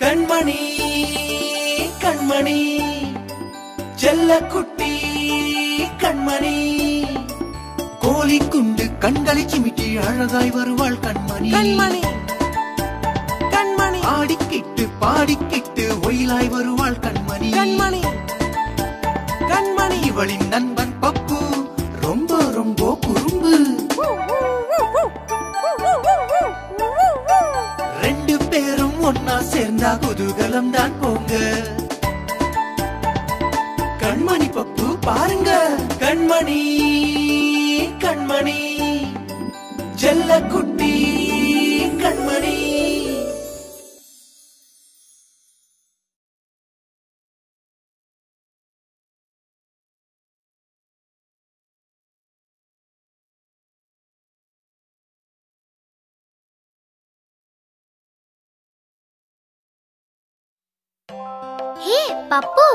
கண்மணி கண்மணி செல்லக்குட்டி கண்மணி கோழி குண்டு கண்களை சிமிட்டி அழகாய் வருவாள் கண்மணி கண்மணி கண்மணி ஆடிக்கிட்டு பாடிக்கிட்டு ஒயிலாய் வருவாள் கண்மணி கண்மணி கண்மணி இவளின் நண்பன் பப்பு ரொம்ப ரொம்ப குறும்பு ரெண்டு பேரும் ஒன்னா சேர்ந்தா குதூகலம் தான் போங்க கண்மணி பப்பு பாருங்க கண்மணி கண்மணி செல்லக்குட்டி கண்மணி ஹே பப்பு,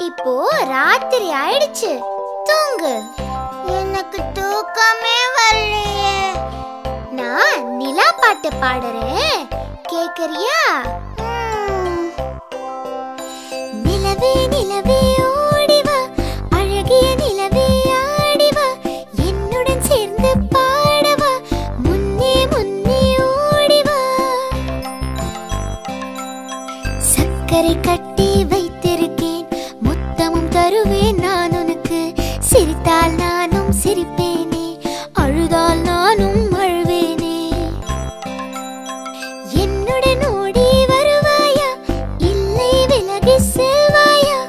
இப்போ ராத்திரி ஆயிடுச்சு, தூங்கு. எனக்கு தூக்கமே வரலையே. நான் நிலா பாட்டு பாடுறேன், கேக்குறியா? நிலவே நிலவே ஓடிவா, அழகிய நிலவே ஆடிவா, என்னுடன் சேர்ந்து பாடவா, முன்னே முன்னே ஓடிவா. சக்கரை கட்டி வைத்திருக்கேன், முத்தமும் தருவேன் நான் உனக்கு. சிரித்தால் நானும் சிரிப்பேனே, அழுதால் நானும் அழுவேனே. என்னுடன் ஓடி வருவாயா, இல்லை விலகி செல்வாயா?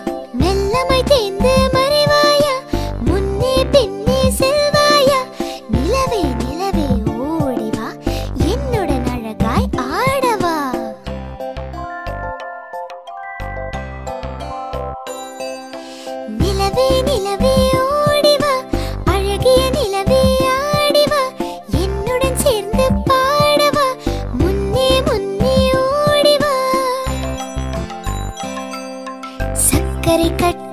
மெல்லமாய் தேர்ந்து மறைவாயா, முன்னே பின்னே செல்வாயா? நிலவே நிலவே ஓடிவா, என்னுடன் அழகாய் ஆடவா. நிலவே நிலவே ஓடிவா, அழகிய நிலவே ஆடிவா, என்னுடன் சேர்ந்து பாடவா, முன்னே முன்னே ஓடிவா. சக்கரை கட்டி